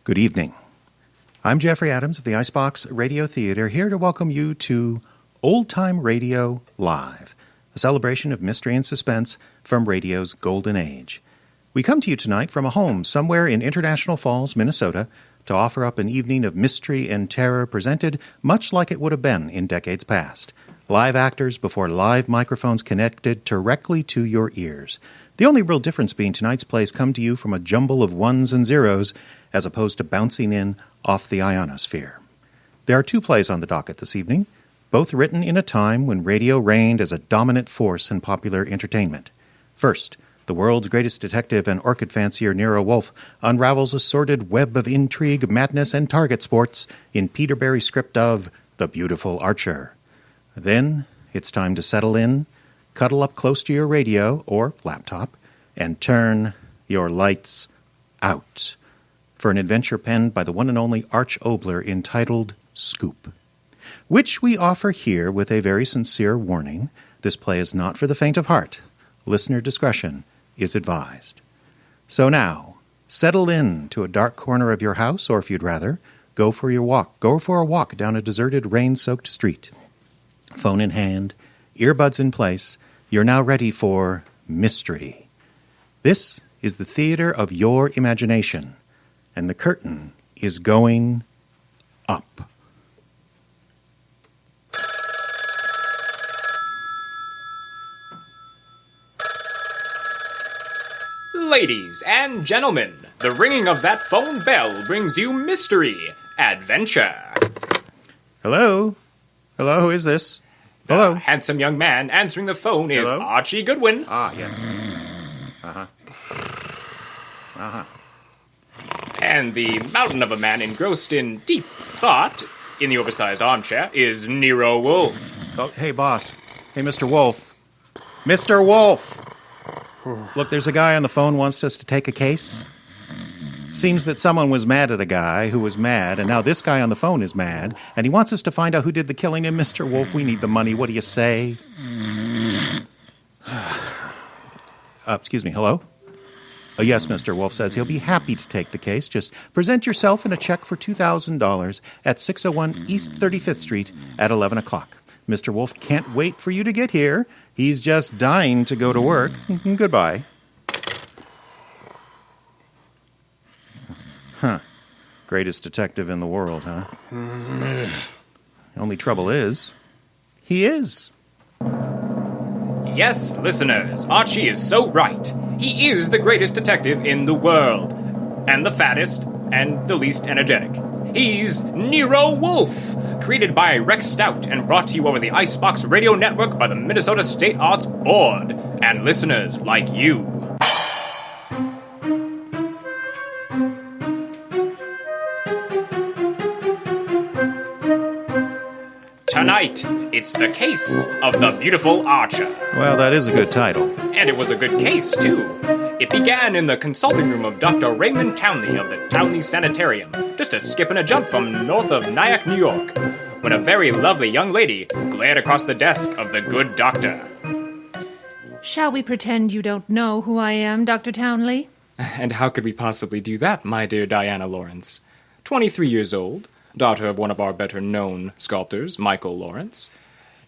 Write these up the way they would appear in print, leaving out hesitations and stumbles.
Good evening. I'm Jeffrey Adams of the Icebox Radio Theater, here to welcome you to Old Time Radio Live, a celebration of mystery and suspense from radio's golden age. We come to you tonight from a home somewhere in International Falls, Minnesota, to offer up an evening of mystery and terror presented much like it would have been in decades past. Live actors before live microphones connected directly to your ears. The only real difference being tonight's plays come to you from a jumble of ones and zeros as opposed to bouncing in off the ionosphere. There are two plays on the docket this evening, both written in a time when radio reigned as a dominant force in popular entertainment. First, the world's greatest detective and orchid fancier Nero Wolfe unravels a sordid web of intrigue, madness, and target sports in Peter Barry's script of The Beautiful Archer. Then, it's time to settle in, cuddle up close to your radio or laptop, and turn your lights out for an adventure penned by the one and only Arch Obler entitled Scoop, which we offer here with a very sincere warning. This play is not for the faint of heart. Listener discretion is advised. So now, settle in to a dark corner of your house, or if you'd rather, go for a walk down a deserted, rain-soaked street. Phone in hand, earbuds in place, you're now ready for mystery. This is the theater of your imagination, and the curtain is going up. Ladies and gentlemen, the ringing of that phone bell brings you mystery, adventure. Hello? Hello, who is this? Hello? The handsome young man answering the phone is Hello? Archie Goodwin. Ah, yes. And the mountain of a man engrossed in deep thought in the oversized armchair is Nero Wolfe. Oh, hey, boss. Hey, Mr. Wolfe. Mr. Wolfe! Look, there's a guy on the phone who wants us to take a case. Seems that someone was mad at a guy who was mad, and now this guy on the phone is mad, and he wants us to find out who did the killing. And Mr. Wolfe, we need the money. What do you say? Excuse me, hello? Yes, Mr. Wolfe says he'll be happy to take the case. Just present yourself and a check for $2,000 at 601 East 35th Street at 11 o'clock. Mr. Wolfe can't wait for you to get here. He's just dying to go to work. Goodbye. Huh. Greatest detective in the world, huh? The only trouble is, he is. Yes, listeners, Archie is so right. He is the greatest detective in the world. And the fattest, and the least energetic. He's Nero Wolfe, created by Rex Stout and brought to you over the Icebox Radio Network by the Minnesota State Arts Board. And listeners like you. Tonight, it's the case of the Beautiful Archer. Well, that is a good title. And it was a good case, too. It began in the consulting room of Dr. Raymond Townley of the Townley Sanitarium, just a skip and a jump from north of Nyack, New York, when a very lovely young lady glared across the desk of the good doctor. Shall we pretend you don't know who I am, Dr. Townley? And how could we possibly do that, my dear Diana Lawrence? 23 years old, daughter of one of our better-known sculptors, Michael Lawrence.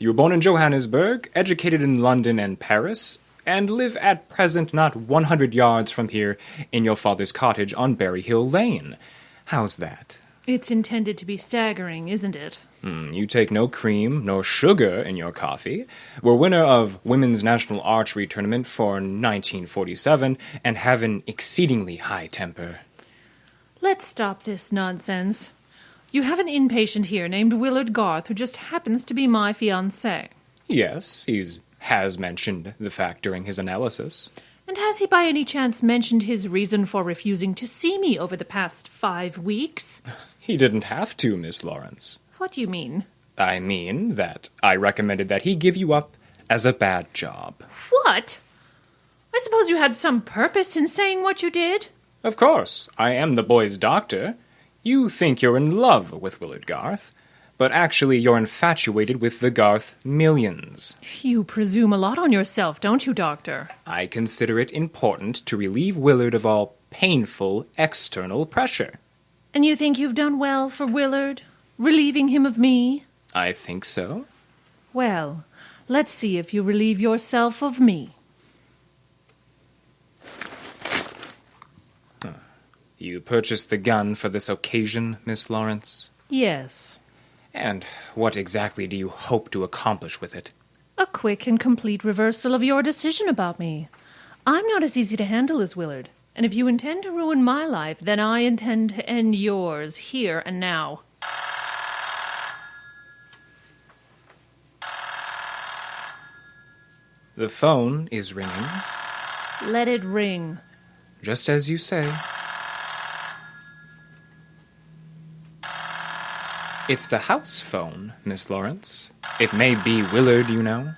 You were born in Johannesburg, educated in London and Paris, and live at present not 100 yards from here in your father's cottage on Berry Hill Lane. How's that? It's intended to be staggering, isn't it? You take no cream nor sugar in your coffee. Were winner of Women's National Archery Tournament for 1947 and have an exceedingly high temper. Let's stop this nonsense. You have an inpatient here named Willard Garth who just happens to be my fiancé. Yes, has mentioned the fact during his analysis. And has he by any chance mentioned his reason for refusing to see me over the past 5 weeks? He didn't have to, Miss Lawrence. What do you mean? I mean that I recommended that he give you up as a bad job. What? I suppose you had some purpose in saying what you did? Of course. I am the boy's doctor. You think you're in love with Willard Garth, but actually you're infatuated with the Garth millions. You presume a lot on yourself, don't you, Doctor? I consider it important to relieve Willard of all painful external pressure. And you think you've done well for Willard, relieving him of me? I think so. Well, let's see if you relieve yourself of me. You purchased the gun for this occasion, Miss Lawrence? Yes. And what exactly do you hope to accomplish with it? A quick and complete reversal of your decision about me. I'm not as easy to handle as Willard, and if you intend to ruin my life, then I intend to end yours here and now. The phone is ringing. Let it ring. Just as you say. It's the house phone, Miss Lawrence. It may be Willard, you know.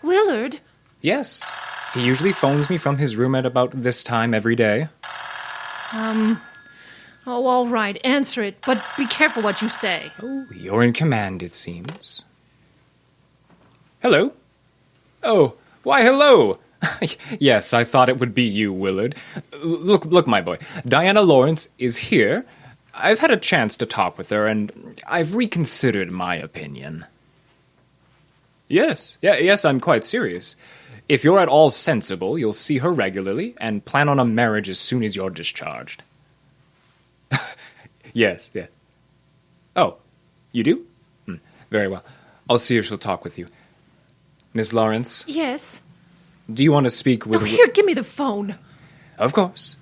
Willard? Yes. He usually phones me from his room at about this time every day. Oh, all right. Answer it, but be careful what you say. Oh, you're in command, it seems. Hello? Oh, why, hello. Yes, I thought it would be you, Willard. Look, my boy. Diana Lawrence is here. I've had a chance to talk with her, and I've reconsidered my opinion. Yes, I'm quite serious. If you're at all sensible, you'll see her regularly and plan on a marriage as soon as you're discharged. Yes. Oh, you do? Very well. I'll see if she'll talk with you. Miss Lawrence? Yes? Do you want to speak with... Oh, here, give me the phone. Of course.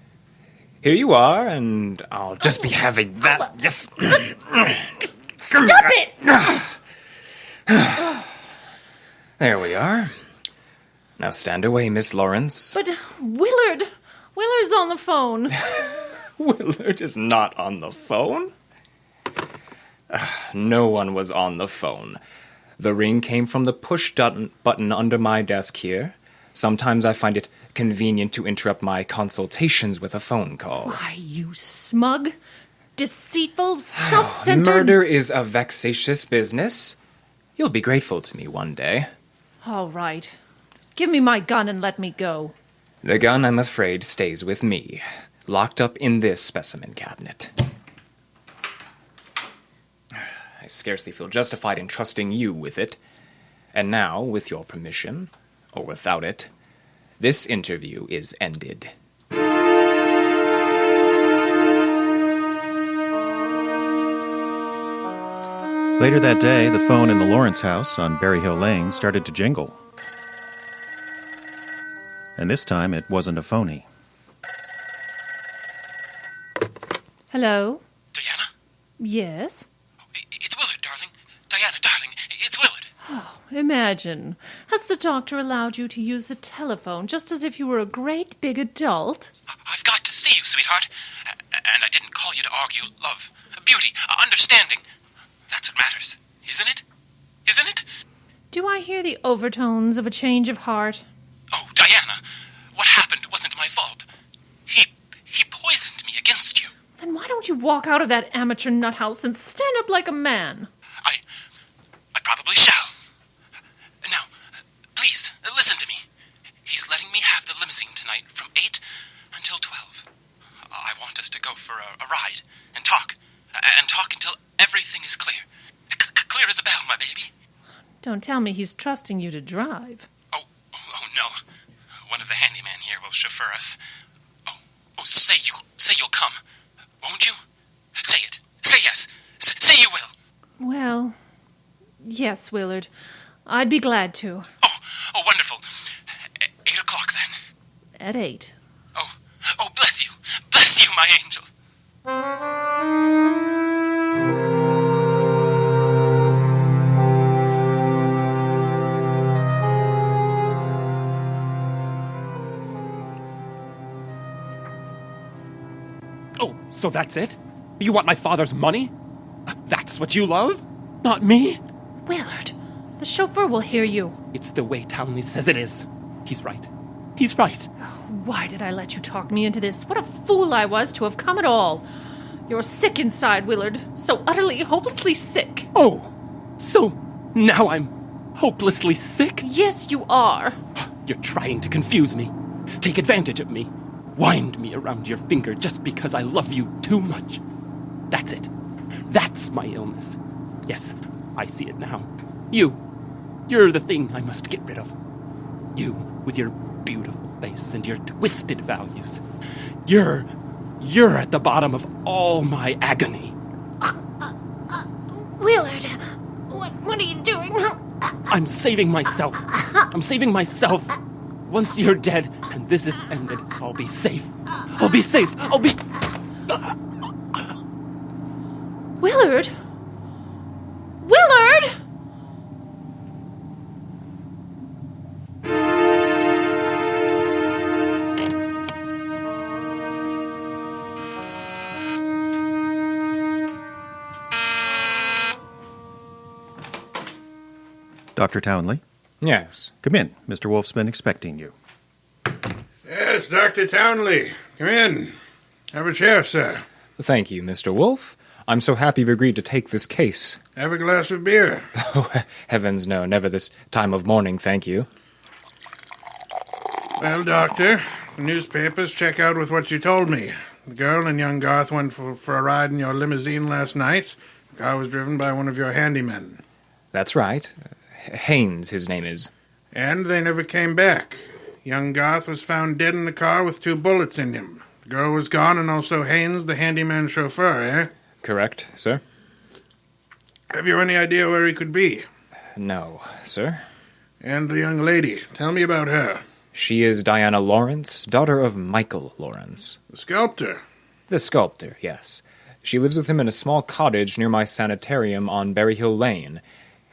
Here you are, and I'll just be having that. Yes. Stop it! There we are. Now stand away, Miss Lawrence. But Willard's on the phone. Willard is not on the phone. No one was on the phone. The ring came from the push button under my desk here. Sometimes I find it convenient to interrupt my consultations with a phone call. Why, you smug, deceitful, self-centered... Murder is a vexatious business. You'll be grateful to me one day. All right. Just give me my gun and let me go. The gun, I'm afraid, stays with me, locked up in this specimen cabinet. I scarcely feel justified in trusting you with it. And now, with your permission, or without it, this interview is ended. Later that day, the phone in the Lawrence house on Berry Hill Lane started to jingle. And this time, it wasn't a phony. Hello? Diana? Yes? It's Willard, darling. Diana, darling, it's Willard. Oh, imagine. Has the doctor allowed you to use the telephone just as if you were a great big adult? I've got to see you, sweetheart. And I didn't call you to argue love, beauty, understanding. That's what matters, isn't it? Isn't it? Do I hear the overtones of a change of heart? Oh, Diana, what happened wasn't my fault. He poisoned me against you. Then why don't you walk out of that amateur nut house and stand up like a man? I probably shall. Now, please, listen to me. He's letting me have the limousine tonight from 8 until 12. I want us to go for a ride and talk until everything is clear. Clear as a bell, my baby. Don't tell me he's trusting you to drive. Oh, no. One of the handyman here will chauffeur us. Oh, say you'll come. Won't you? Say it. Say yes. Say you will. Well, yes, Willard. I'd be glad to. Oh, wonderful. 8 o'clock then. At 8. Oh, bless you. Bless you, my angel. Oh, so that's it? You want my father's money? That's what you love? Not me? Willard, the chauffeur will hear you. It's the way Townley says it is. He's right. He's right. Why did I let you talk me into this? What a fool I was to have come at all. You're sick inside, Willard. So utterly, hopelessly sick. Oh, so now I'm hopelessly sick? Yes, you are. You're trying to confuse me. Take advantage of me. Wind me around your finger just because I love you too much. That's it. That's my illness. Yes, I see it now. You're the thing I must get rid of. You, with your beautiful face and your twisted values. You're at the bottom of all my agony. Willard, what are you doing? I'm saving myself. Once you're dead and this is ended, I'll be safe. Willard? Willard! Dr. Townley? Yes. Come in. Mr. Wolfe's been expecting you. Yes, Dr. Townley. Come in. Have a chair, sir. Thank you, Mr. Wolfe. I'm so happy you've agreed to take this case. Have a glass of beer. Oh, heavens no, never this time of morning, thank you. Well, Doctor, the newspapers check out with what you told me. The girl and young Garth went for a ride in your limousine last night. The car was driven by one of your handymen. That's right. Haynes, his name is. And they never came back. Young Garth was found dead in the car with 2 bullets in him. The girl was gone, and also Haynes, the handyman chauffeur, eh? Correct, sir? Have you any idea where he could be? No, sir. And the young lady, tell me about her. She is Diana Lawrence, daughter of Michael Lawrence. The sculptor. The sculptor, yes. She lives with him in a small cottage near my sanitarium on Berry Hill Lane.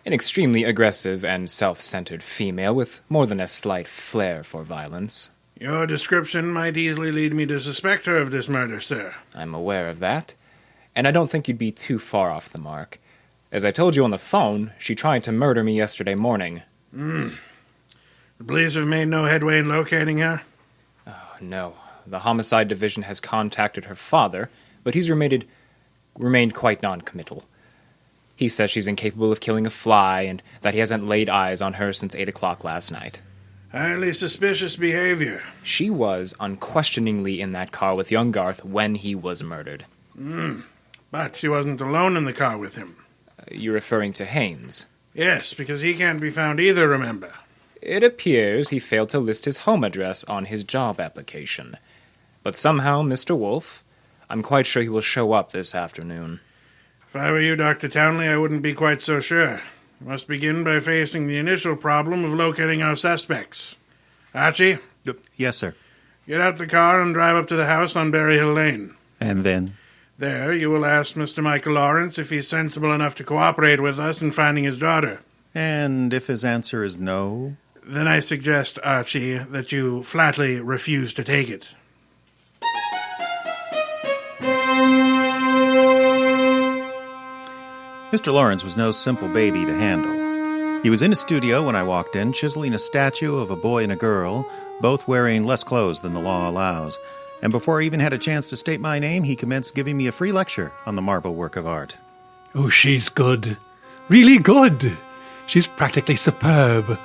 An extremely aggressive and self-centered female with more than a slight flair for violence. Your description might easily lead me to suspect her of this murder, sir. I'm aware of that, and I don't think you'd be too far off the mark. As I told you on the phone, she tried to murder me yesterday morning. The police have made no headway in locating her? Oh, no. The homicide division has contacted her father, but he's remained quite non-committal. He says she's incapable of killing a fly, and that he hasn't laid eyes on her since 8 o'clock last night. Highly suspicious behavior. She was unquestioningly in that car with young Garth when he was murdered. But she wasn't alone in the car with him. You're referring to Haynes? Yes, because he can't be found either, remember? It appears he failed to list his home address on his job application. But somehow, Mr. Wolfe, I'm quite sure he will show up this afternoon. If I were you, Dr. Townley, I wouldn't be quite so sure. We must begin by facing the initial problem of locating our suspects. Archie? Yes, sir. Get out the car and drive up to the house on Berry Hill Lane. And then? There, you will ask Mr. Michael Lawrence if he's sensible enough to cooperate with us in finding his daughter. And if his answer is no? Then I suggest, Archie, that you flatly refuse to take it. Mr. Lawrence was no simple baby to handle. He was in a studio when I walked in, chiseling a statue of a boy and a girl, both wearing less clothes than the law allows. And before I even had a chance to state my name, he commenced giving me a free lecture on the marble work of art. Oh, she's good. Really good. She's practically superb.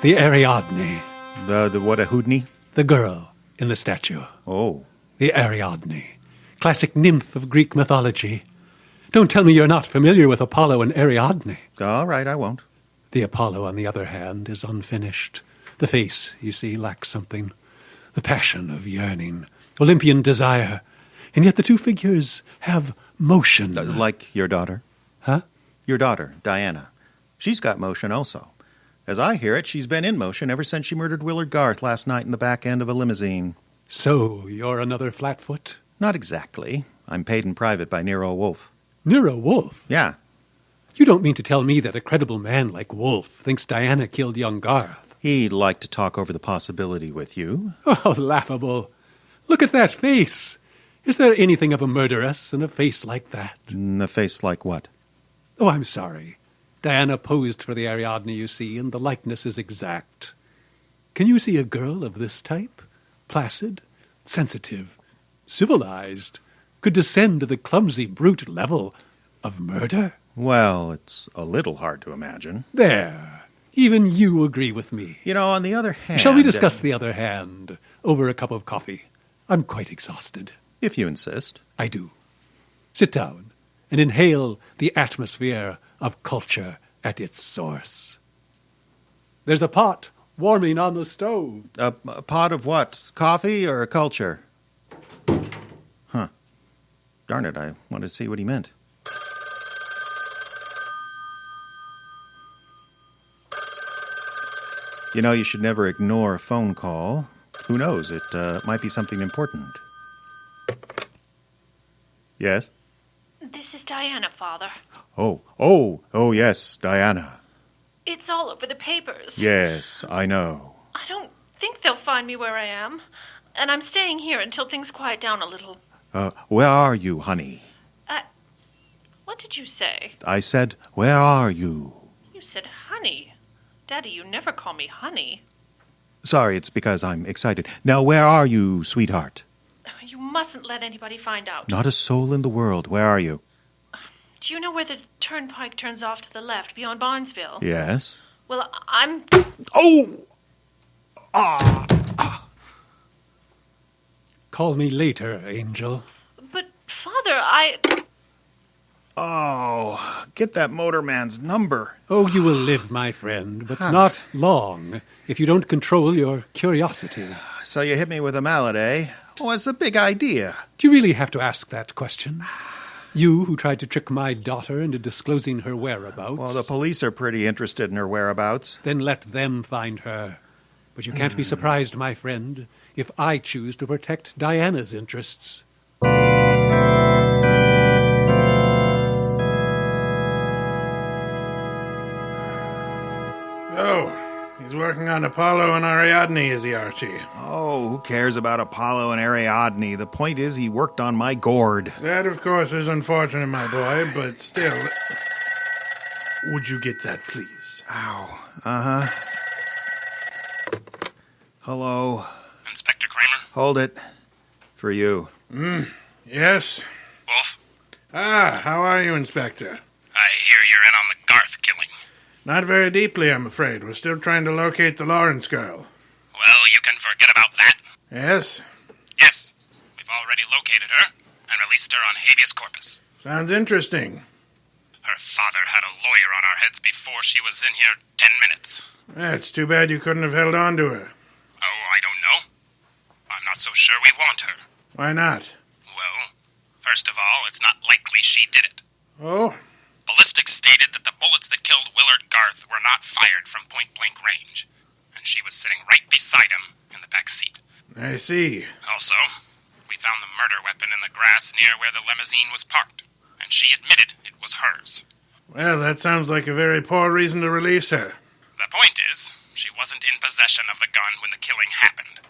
The Ariadne. The what, a Houdini? The girl in the statue. Oh. The Ariadne. Classic nymph of Greek mythology. Don't tell me you're not familiar with Apollo and Ariadne. All right, I won't. The Apollo, on the other hand, is unfinished. The face, you see, lacks something. The passion of yearning. Olympian desire. And yet the two figures have motion. Like your daughter? Huh? Your daughter, Diana. She's got motion also. As I hear it, she's been in motion ever since she murdered Willard Garth last night in the back end of a limousine. So, you're another flatfoot? Not exactly. I'm paid in private by Nero Wolfe. Nero Wolfe? Yeah. You don't mean to tell me that a credible man like Wolfe thinks Diana killed young Garth? He'd like to talk over the possibility with you. Oh, laughable. Look at that face. Is there anything of a murderess in a face like that? A face like what? Oh, I'm sorry. Diana posed for the Ariadne, you see, and the likeness is exact. Can you see a girl of this type? Placid, sensitive, civilized, could descend to the clumsy, brute level of murder? Well, it's a little hard to imagine. There. Even you agree with me. You know, on the other hand... Shall we discuss the other hand over a cup of coffee? I'm quite exhausted. If you insist. I do. Sit down. and inhale the atmosphere of culture at its source. There's a pot warming on the stove. A pot of what? Coffee or culture? Huh. Darn it, I wanted to see what he meant. You know, you should never ignore a phone call. Who knows? It might be something important. Yes? This is Diana, Father. Oh, yes, Diana. It's all over the papers. Yes, I know. I don't think they'll find me where I am, and I'm staying here until things quiet down a little. Where are you, honey? What did you say? I said, where are you? You said honey. Daddy, you never call me honey. Sorry, it's because I'm excited. Now, where are you, sweetheart? You mustn't let anybody find out. Not a soul in the world. Where are you? Do you know where the turnpike turns off to the left, beyond Barnesville? Yes. Well, I'm... Oh! Call me later, Angel. But, Father, I... Oh, get that motorman's number. Oh, you will live, my friend, but not long if you don't control your curiosity. So you hit me with a mallet, eh? What's the big idea? Do you really have to ask that question? You who tried to trick my daughter into disclosing her whereabouts. Well, the police are pretty interested in her whereabouts. Then let them find her. But you can't be surprised, my friend, if I choose to protect Diana's interests. Oh, he's working on Apollo and Ariadne, is he, Archie? Oh, who cares about Apollo and Ariadne? The point is he worked on my gourd. That, of course, is unfortunate, my boy, but still... Would you get that, please? Ow. Uh-huh. Hello. Inspector Kramer? Hold it. For you. Yes? Wolf? Ah, how are you, Inspector? I hear you're in on the Garth killing. Not very deeply, I'm afraid. We're still trying to locate the Lawrence girl. Well, you can forget about that. Yes? Yes, we've already located her and released her on habeas corpus. Sounds interesting. Her father had a lawyer on our heads before she was in here 10 minutes. It's too bad you couldn't have held on to her. Oh, I don't know. I'm not so sure we want her. Why not? Well, first of all, it's not likely she did it. Oh? Ballistics stated that the bullets that killed Willard Garth were not fired from point-blank range, and she was sitting right beside him in the back seat. I see. Also, we found the murder weapon in the grass near where the limousine was parked, and she admitted it was hers. Well, that sounds like a very poor reason to release her. The point is, she wasn't in possession of the gun when the killing happened.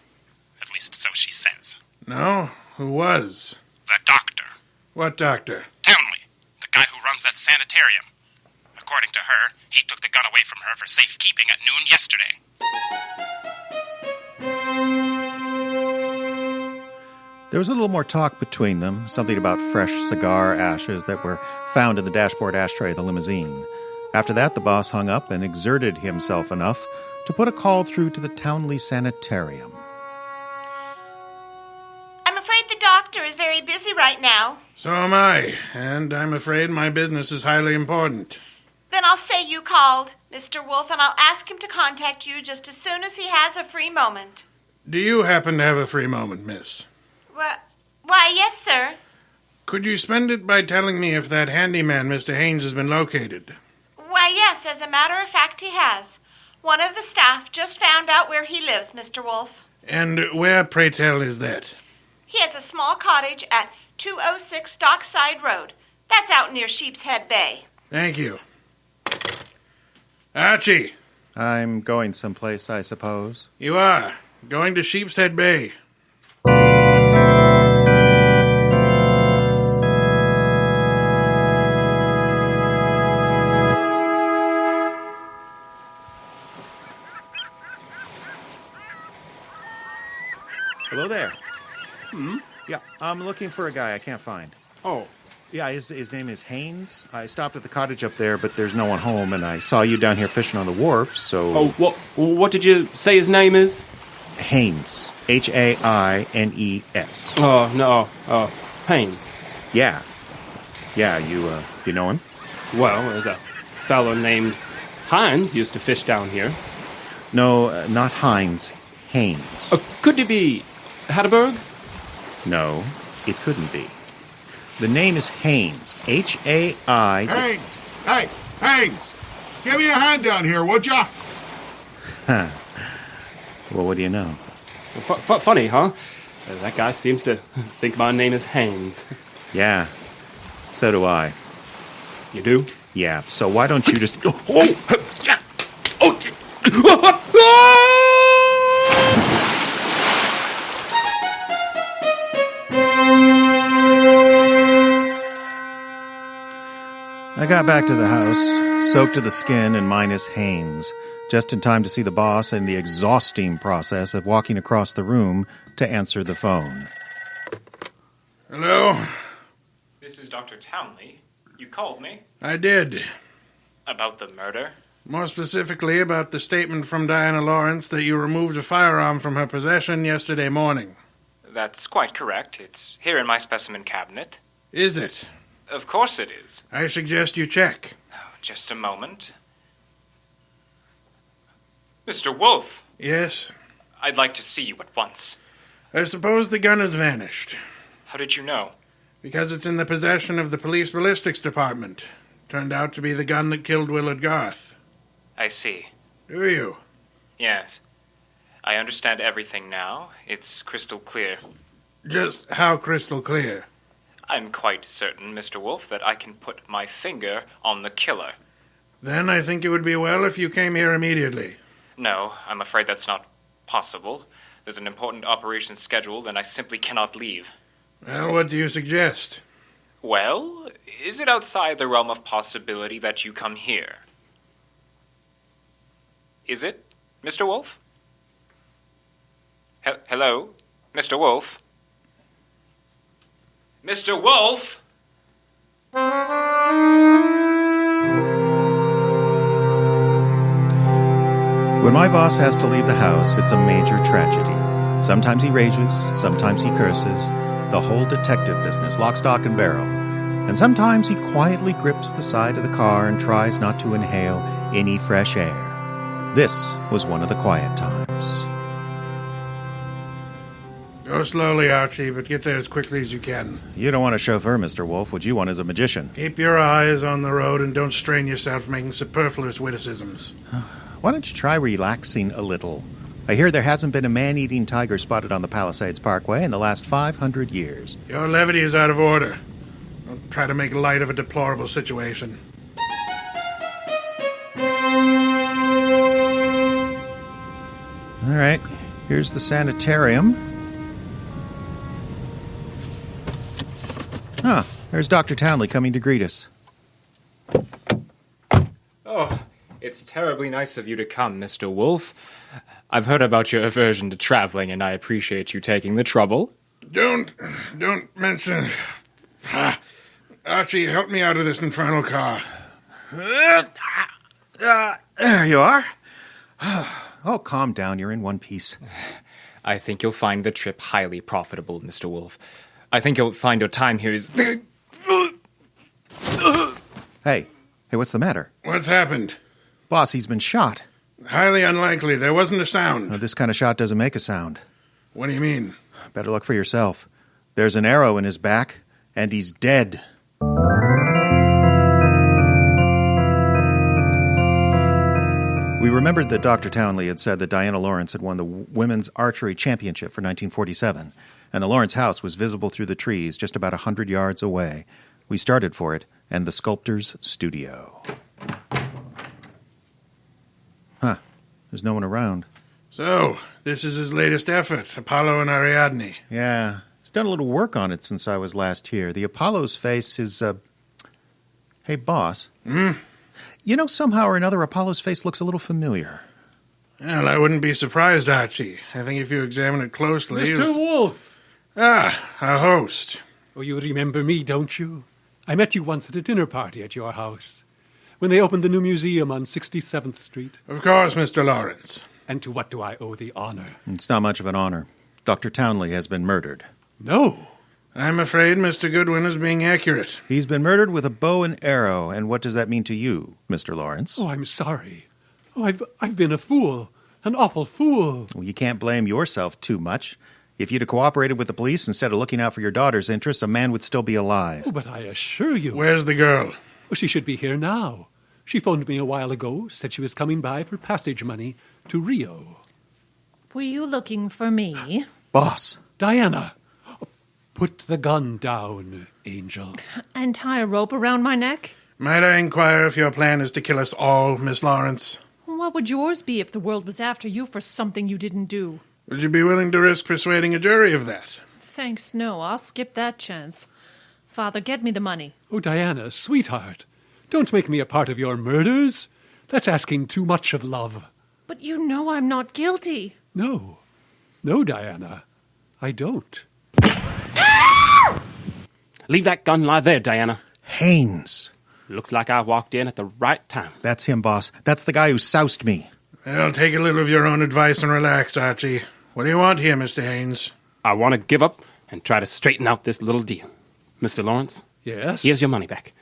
At least so she says. No? Who was? The doctor. What doctor? Townley, the guy who runs that sanitarium. According to her, he took the gun away from her for safekeeping at noon yesterday. There was a little more talk between them, something about fresh cigar ashes that were found in the dashboard ashtray of the limousine. After that, the boss hung up and exerted himself enough to put a call through to the Townley Sanitarium. I'm afraid the doctor is very busy right now. So am I, and I'm afraid my business is highly important. Then I'll say you called, Mr. Wolfe, and I'll ask him to contact you just as soon as he has a free moment. Do you happen to have a free moment, miss? Why, yes, sir. Could you spend it by telling me if that handyman, Mr. Haynes, has been located? Why, yes, as a matter of fact, he has. One of the staff just found out where he lives, Mr. Wolfe. And where, pray tell, is that? He has a small cottage at 206 Dockside Road. That's out near Sheep's Head Bay. Thank you. Archie! I'm going someplace, I suppose. You are. Going to Sheep's Head Bay. Hello there. Yeah, I'm looking for a guy I can't find. Oh, Yeah, his name is Haynes. I stopped at the cottage up there, but there's no one home, and I saw you down here fishing on the wharf, so... What did you say his name is? Haynes. Haynes. Oh, no. Haynes. Yeah. Yeah, you know him? Well, there's a fellow named Hines used to fish down here. No, not Hines. Haynes. Could it be Hatterberg? No, it couldn't be. The name is Haynes. H-A-I... Haynes! Hey, Haynes! Give me a hand down here, would ya? Huh. Well, what do you know? Funny, huh? That guy seems to think my name is Haynes. Yeah, so do I. You do? Yeah, so why don't you just... I got back to the house, soaked to the skin and minus Haynes, just in time to see the boss in the exhausting process of walking across the room to answer the phone. Hello? This is Dr. Townley. You called me? I did. About the murder? More specifically, about the statement from Diana Lawrence that you removed a firearm from her possession yesterday morning. That's quite correct. It's here in my specimen cabinet. Is it? Of course it is. I suggest you check. Oh, just a moment. Mr. Wolfe! Yes? I'd like to see you at once. I suppose the gun has vanished. How did you know? Because it's in the possession of the police ballistics department. Turned out to be the gun that killed Willard Garth. I see. Do you? Yes. I understand everything now. It's crystal clear. Just how crystal clear? I'm quite certain, Mr. Wolfe, that I can put my finger on the killer. Then I think it would be well if you came here immediately. No, I'm afraid that's not possible. There's an important operation scheduled, and I simply cannot leave. Well, what do you suggest? Well, is it outside the realm of possibility that you come here? Is it, Mr. Wolfe? Hello? Mr. Wolfe? Mr. Wolfe? When my boss has to leave the house, it's a major tragedy. Sometimes he rages, sometimes he curses, the whole detective business, lock, stock, and barrel. And sometimes he quietly grips the side of the car and tries not to inhale any fresh air. This was one of the quiet times. Go slowly, Archie, but get there as quickly as you can. You don't want a chauffeur, Mr. Wolfe. What you want is a magician. Keep your eyes on the road and don't strain yourself making superfluous witticisms. Why don't you try relaxing a little? I hear there hasn't been a man-eating tiger spotted on the Palisades Parkway in the last 500 years. Your levity is out of order. Don't try to make light of a deplorable situation. All right, here's the sanitarium. There's Dr. Townley coming to greet us. Oh, it's terribly nice of you to come, Mr. Wolfe. I've heard about your aversion to traveling, and I appreciate you taking the trouble. Don't mention... Archie, help me out of this infernal car. There you are. Oh, calm down. You're in one piece. I think you'll find the trip highly profitable, Mr. Wolfe. I think you'll find your time here is... Hey, what's the matter? What's happened? Boss, he's been shot. Highly unlikely. There wasn't a sound. This kind of shot doesn't make a sound. What do you mean? Better look for yourself. There's an arrow in his back, and he's dead. We remembered that Dr. Townley had said that Diana Lawrence had won the Women's Archery Championship for 1947, and the Lawrence house was visible through the trees just about 100 yards away. We started for it, and the sculptor's studio. There's no one around. So, this is his latest effort, Apollo and Ariadne. Yeah, he's done a little work on it since I was last here. The Apollo's face is, Hey, boss. You know, somehow or another, Apollo's face looks a little familiar. Well, I wouldn't be surprised, Archie. I think if you examine it closely... Mr. Wolfe! Our host. Oh, you remember me, don't you? I met you once at a dinner party at your house, when they opened the new museum on 67th Street. Of course, Mr. Lawrence. And to what do I owe the honor? It's not much of an honor. Dr. Townley has been murdered. No. I'm afraid Mr. Goodwin is being accurate. He's been murdered with a bow and arrow, and what does that mean to you, Mr. Lawrence? Oh, I'm sorry. Oh, I've been a fool. An awful fool. Well, you can't blame yourself too much. If you'd have cooperated with the police instead of looking out for your daughter's interests, a man would still be alive. Oh, but I assure you... Where's the girl? Oh, she should be here now. She phoned me a while ago, said she was coming by for passage money to Rio. Were you looking for me? Boss. Diana, put the gun down, Angel. And tie a rope around my neck? Might I inquire if your plan is to kill us all, Miss Lawrence? What would yours be if the world was after you for something you didn't do? Would you be willing to risk persuading a jury of that? Thanks, no. I'll skip that chance. Father, get me the money. Oh, Diana, sweetheart, don't make me a part of your murders. That's asking too much of love. But you know I'm not guilty. No, Diana, I don't. Leave that gun lie there, Diana. Haynes. Looks like I walked in at the right time. That's him, boss. That's the guy who soused me. Well, take a little of your own advice and relax, Archie. What do you want here, Mr. Haynes? I want to give up and try to straighten out this little deal. Mr. Lawrence? Yes? Here's your money back.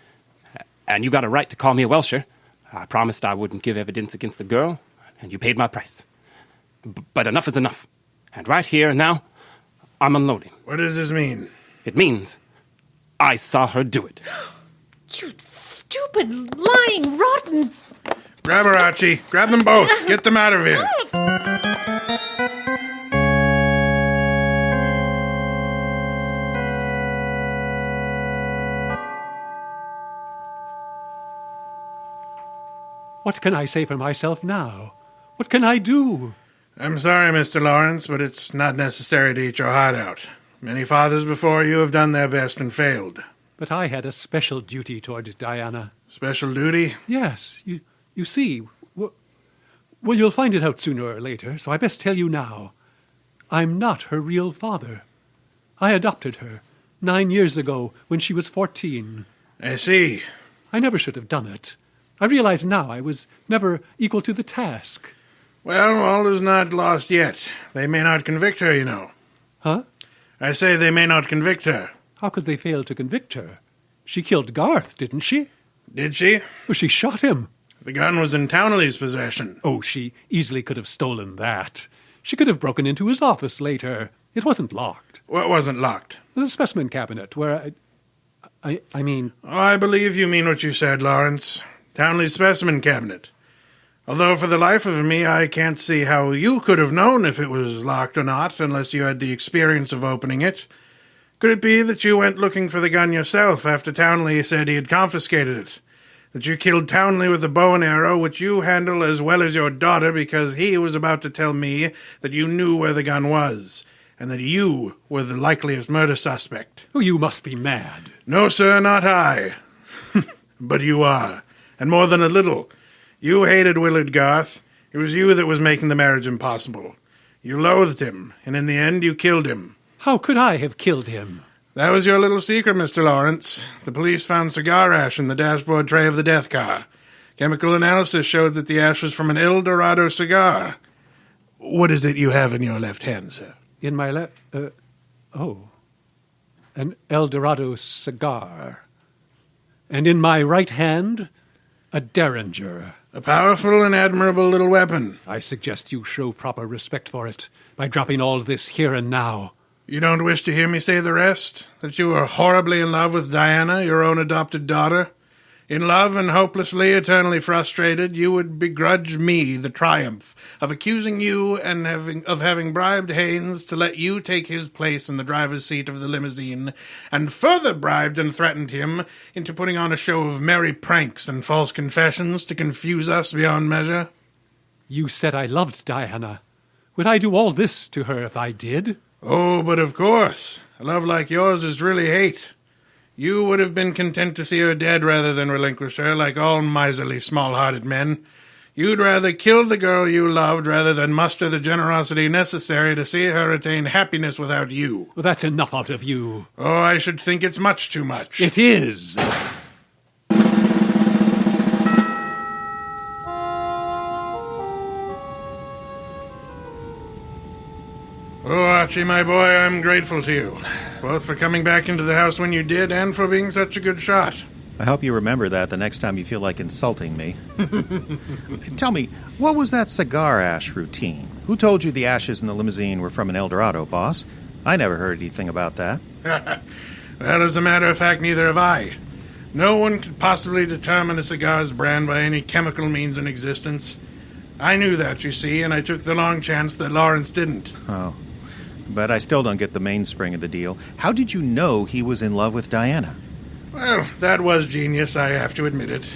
And you got a right to call me a Welsher. I promised I wouldn't give evidence against the girl, and you paid my price. But enough is enough. And right here and now, I'm unloading. What does this mean? It means I saw her do it. You stupid, lying, rotten... Grab her, Archie. Grab them both. Get them out of here. What can I say for myself now? What can I do? I'm sorry, Mr. Lawrence, but it's not necessary to eat your heart out. Many fathers before you have done their best and failed. But I had a special duty toward Diana. Special duty? Yes, you see... Well, you'll find it out sooner or later, so I best tell you now. I'm not her real father. I adopted her 9 years ago when she was 14. I see. I never should have done it. I realize now I was never equal to the task. Well, all is not lost yet. They may not convict her, you know. Huh? I say they may not convict her. How could they fail to convict her? She killed Garth, didn't she? Did she? Well, she shot him. The gun was in Townley's possession. Oh, she easily could have stolen that. She could have broken into his office later. It wasn't locked. What wasn't locked? The specimen cabinet, where I mean... Oh, I believe you mean what you said, Lawrence. Townley's specimen cabinet. Although for the life of me, I can't see how you could have known if it was locked or not, unless you had the experience of opening it. Could it be that you went looking for the gun yourself after Townley said he had confiscated it? That you killed Townley with a bow and arrow, which you handle as well as your daughter, because he was about to tell me that you knew where the gun was, and that you were the likeliest murder suspect. Oh, you must be mad. No, sir, not I. But you are, and more than a little. You hated Willard Garth. It was you that was making the marriage impossible. You loathed him, and in the end you killed him. How could I have killed him? That was your little secret, Mr. Lawrence. The police found cigar ash in the dashboard tray of the death car. Chemical analysis showed that the ash was from an El Dorado cigar. What is it you have in your left hand, sir? In my left... an El Dorado cigar. And in my right hand, a Derringer. A powerful and admirable little weapon. I suggest you show proper respect for it by dropping all this here and now. You don't wish to hear me say the rest? That you are horribly in love with Diana, your own adopted daughter? In love and hopelessly, eternally frustrated, you would begrudge me the triumph of accusing you and of having bribed Haynes to let you take his place in the driver's seat of the limousine, and further bribed and threatened him into putting on a show of merry pranks and false confessions to confuse us beyond measure? You said I loved Diana. Would I do all this to her if I did? Oh, but of course. A love like yours is really hate. You would have been content to see her dead rather than relinquish her, like all miserly, small-hearted men. You'd rather kill the girl you loved rather than muster the generosity necessary to see her attain happiness without you. Well, that's enough out of you. Oh, I should think it's much too much. It is. Oh, Archie, my boy, I'm grateful to you. Both for coming back into the house when you did and for being such a good shot. I hope you remember that the next time you feel like insulting me. Tell me, what was that cigar ash routine? Who told you the ashes in the limousine were from an El Dorado, boss? I never heard anything about that. Well, as a matter of fact, neither have I. No one could possibly determine a cigar's brand by any chemical means in existence. I knew that, you see, and I took the long chance that Lawrence didn't. Oh, but I still don't get the mainspring of the deal. How did you know he was in love with Diana? Well, that was genius, I have to admit it.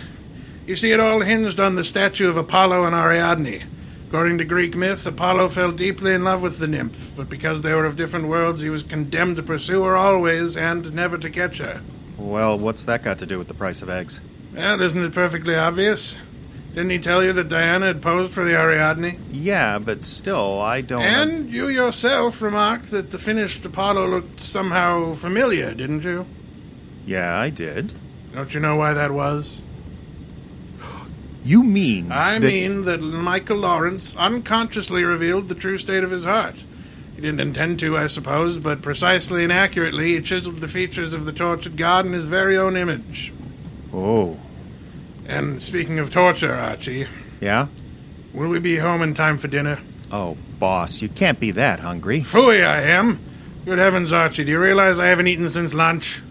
You see, it all hinged on the statue of Apollo and Ariadne. According to Greek myth, Apollo fell deeply in love with the nymph, but because they were of different worlds, he was condemned to pursue her always and never to catch her. Well, what's that got to do with the price of eggs? Well, isn't it perfectly obvious? Didn't he tell you that Diana had posed for the Ariadne? Yeah, but still, I don't... And you yourself remarked that the finished Apollo looked somehow familiar, didn't you? Yeah, I did. Don't you know why that was? You mean... I mean that Michael Lawrence unconsciously revealed the true state of his heart. He didn't intend to, I suppose, but precisely and accurately he chiseled the features of the tortured god in his very own image. Oh. And speaking of torture, Archie... Yeah? Will we be home in time for dinner? Oh, boss, you can't be that hungry. Phooey, I am. Good heavens, Archie, do you realize I haven't eaten since lunch?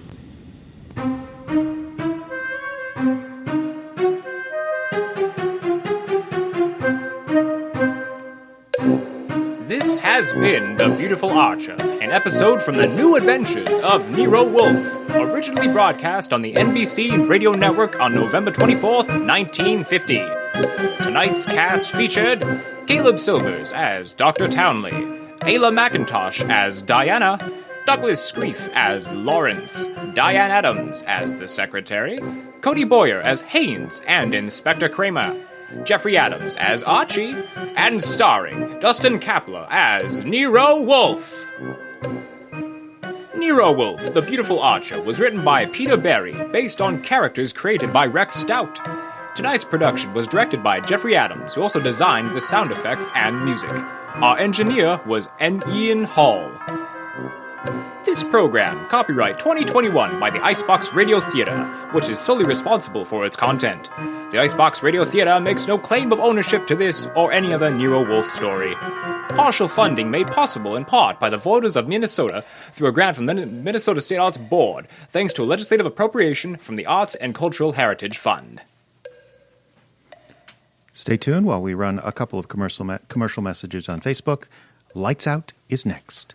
This has been The Beautiful Archer, an episode from the new adventures of Nero Wolfe, originally broadcast on the NBC radio network on November 24th, 1950. Tonight's cast featured Caleb Silvers as Dr. Townley, Ayla McIntosh as Diana, Douglas Screef as Lawrence, Diane Adams as the secretary, Cody Boyer as Haynes and Inspector Kramer, Jeffrey Adams as Archie, and starring Dustin Kapler as Nero Wolfe. Nero Wolfe, The Beautiful Archer, was written by Peter Berry, based on characters created by Rex Stout. Tonight's production was directed by Jeffrey Adams, who also designed the sound effects and music. Our engineer was Ian Hall. This program, copyright 2021 by the Icebox Radio Theater, which is solely responsible for its content. The Icebox Radio Theater makes no claim of ownership to this or any other Nero Wolfe story. Partial funding made possible in part by the voters of Minnesota through a grant from the Minnesota State Arts Board, thanks to a legislative appropriation from the Arts and Cultural Heritage Fund. Stay tuned while we run a couple of commercial messages on Facebook. Lights Out is next.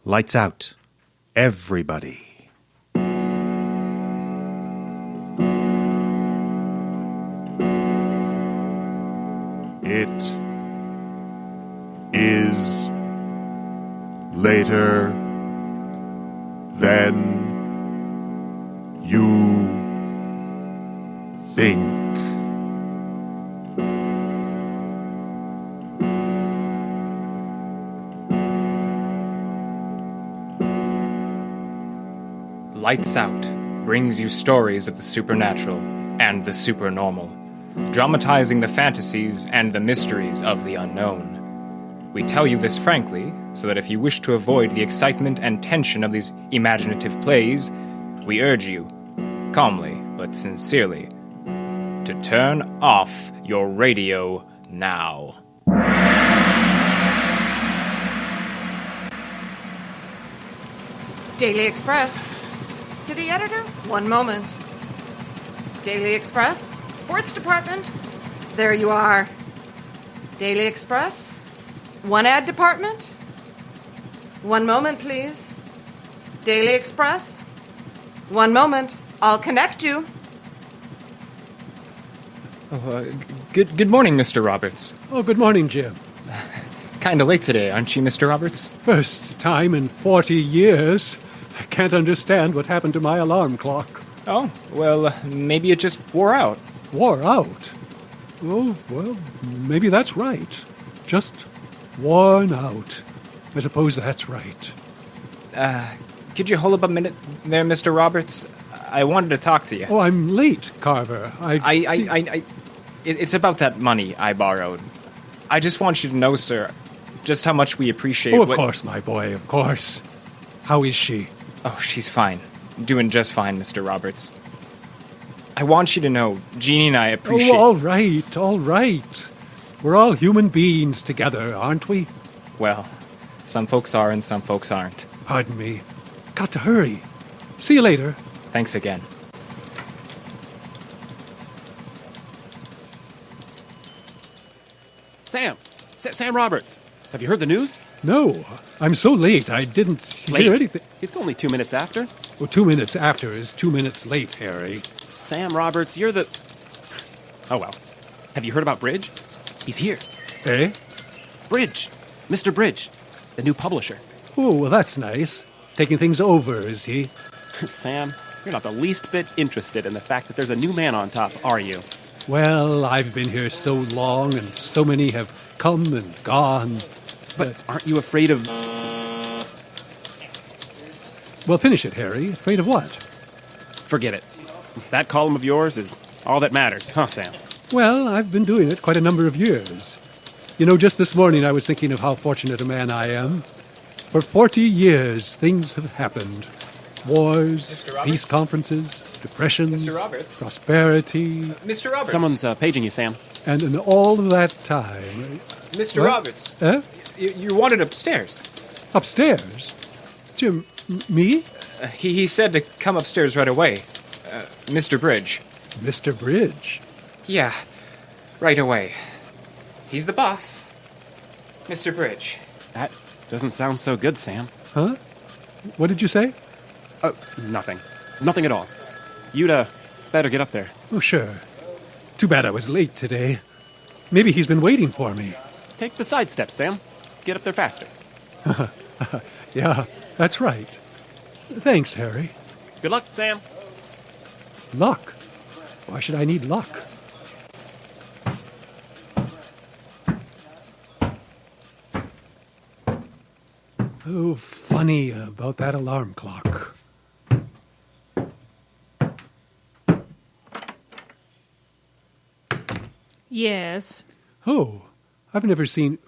Lights out. Everybody. It is later than you think. Lights Out brings you stories of the supernatural and the supernormal, dramatizing the fantasies and the mysteries of the unknown. We tell you this frankly, so that if you wish to avoid the excitement and tension of these imaginative plays, we urge you, calmly but sincerely, to turn off your radio now. Daily Express. City editor, one moment. Daily Express, sports department. There you are. Daily Express, one ad department. One moment, please. Daily Express, one moment. I'll connect you. Good morning, Mr. Roberts. Oh, good morning, Jim. Kinda late today, aren't you, Mr. Roberts? First time in 40 years. I can't understand what happened to my alarm clock. Oh, well, maybe it just wore out. Wore out? Oh, well, maybe that's right. Just worn out. I suppose that's right. Could you hold up a minute there, Mr. Roberts? I wanted to talk to you. Oh, I'm late, Carver. It's about that money I borrowed. I just want you to know, sir, just how much we appreciate Oh, of course, my boy, of course. How is she? Oh, she's fine. Doing just fine, Mr. Roberts. I want you to know, Jeannie and I appreciate... Oh, all right. We're all human beings together, aren't we? Well, some folks are and some folks aren't. Pardon me. Got to hurry. See you later. Thanks again. Sam Roberts. Have you heard the news? No, I'm so late I didn't hear anything. It's only 2 minutes after. Well, 2 minutes after is 2 minutes late, Harry. Sam Roberts, you're the... Oh, well. Have you heard about Bridge? He's here. Eh? Bridge. Mr. Bridge. The new publisher. Oh, well, that's nice. Taking things over, is he? Sam, you're not the least bit interested in the fact that there's a new man on top, are you? Well, I've been here so long, and so many have come and gone. But aren't you afraid of... Well, finish it, Harry. Afraid of what? Forget it. That column of yours is all that matters, huh, Sam? Well, I've been doing it quite a number of years. You know, just this morning I was thinking of how fortunate a man I am. For 40 years, things have happened. Wars, peace conferences, depressions, prosperity. Mr. Roberts. Someone's paging you, Sam. And in all of that time... Mr. What? Roberts. You're wanted upstairs. Upstairs? Jim, me? He said to come upstairs right away. Mr. Bridge. Mr. Bridge? Yeah, right away. He's the boss. Mr. Bridge. That doesn't sound so good, Sam. Huh? What did you say? Nothing. Nothing at all. You'd, better get up there. Oh, sure. Too bad I was late today. Maybe he's been waiting for me. Take the side steps, Sam. Get up there faster. Yeah, that's right. Thanks, Harry. Good luck, Sam. Luck? Why should I need luck? Oh, funny about that alarm clock. Yes. Oh, I've never seen...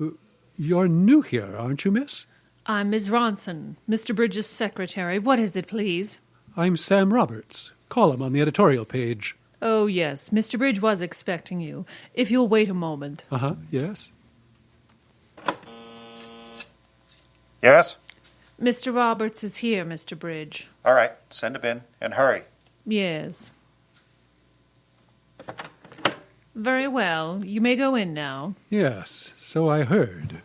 You're new here, aren't you, miss? I'm Miss Ronson, Mr. Bridges' secretary. What is it, please? I'm Sam Roberts. Column on the editorial page. Oh, yes. Mr. Bridge was expecting you. If you'll wait a moment. Uh-huh, yes. Yes? Mr. Roberts is here, Mr. Bridge. All right, send him in, and hurry. Yes. Very well. You may go in now. Yes, so I heard.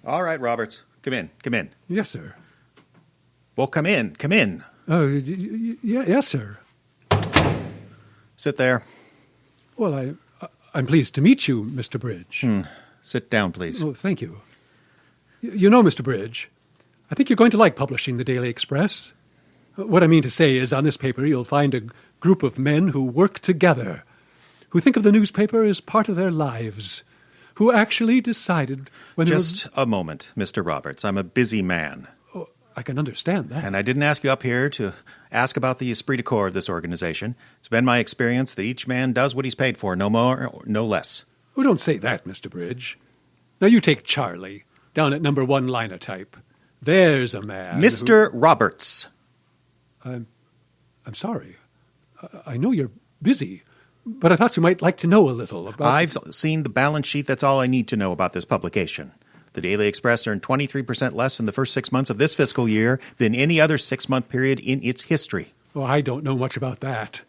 All right, Roberts. Come in. Yes, sir. Well, come in. Oh, yes, sir. Sit there. Well, I'm pleased to meet you, Mr. Bridge. Sit down, please. Oh, thank you. You know, Mr. Bridge, I think you're going to like publishing the Daily Express. What I mean to say is, on this paper, you'll find a group of men who work together, who think of the newspaper as part of their lives, who actually decided when Just a moment, Mr. Roberts. I'm a busy man. Oh, I can understand that. And I didn't ask you up here to ask about the esprit de corps of this organization. It's been my experience that each man does what he's paid for, no more, no less. Oh, don't say that, Mr. Bridge. Now you take Charlie, down at number 1 linotype. There's a man Mr. Roberts. I'm sorry. I know you're busy, but I thought you might like to know a little about... I've seen the balance sheet. That's all I need to know about this publication. The Daily Express earned 23% less in the first 6 months of this fiscal year than any other 6-month period in its history. Oh, I don't know much about that.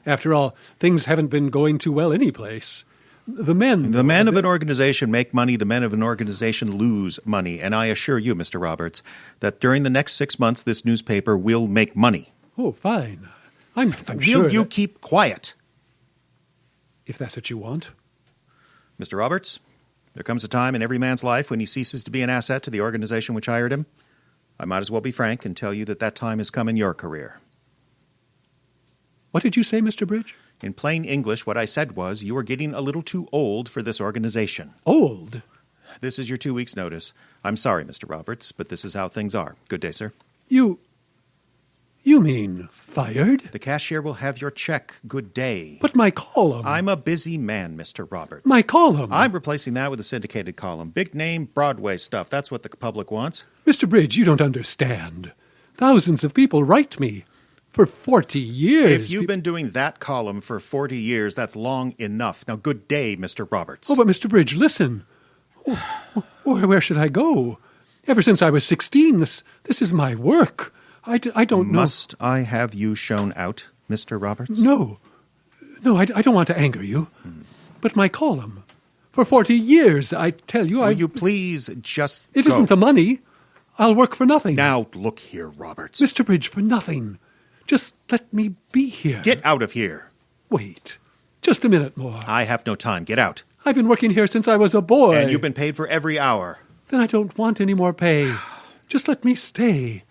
After all, things haven't been going too well any place. The men of an organization make money. The men of an organization lose money. And I assure you, Mr. Roberts, that during the next 6 months, this newspaper will make money. Oh, fine. I'm sure Will you keep quiet? If that's what you want. Mr. Roberts, there comes a time in every man's life when he ceases to be an asset to the organization which hired him. I might as well be frank and tell you that time has come in your career. What did you say, Mr. Bridge? In plain English, what I said was you are getting a little too old for this organization. Old? This is your 2 weeks' notice. I'm sorry, Mr. Roberts, but this is how things are. Good day, sir. You mean fired? The cashier will have your check. Good day. But my column. I'm a busy man, Mr. Roberts. My column. I'm replacing that with a syndicated column. Big name, Broadway stuff. That's what the public wants. Mr. Bridge, you don't understand. Thousands of people write me. For 40 years. If you've been doing that column for 40 years, that's long enough. Now, good day, Mr. Roberts. Oh, but Mr. Bridge, listen. Where should I go? Ever since I was 16, this is my work. I don't know. Must I have you shown out, Mr. Roberts? No, I don't want to anger you. But my column. For 40 years, I tell you, Will you please just It go? Isn't the money. I'll work for nothing. Now, look here, Roberts. Mr. Bridge, for nothing. Just let me be here. Get out of here. Wait. Just a minute more. I have no time. Get out. I've been working here since I was a boy. And you've been paid for every hour. Then I don't want any more pay. Just let me stay.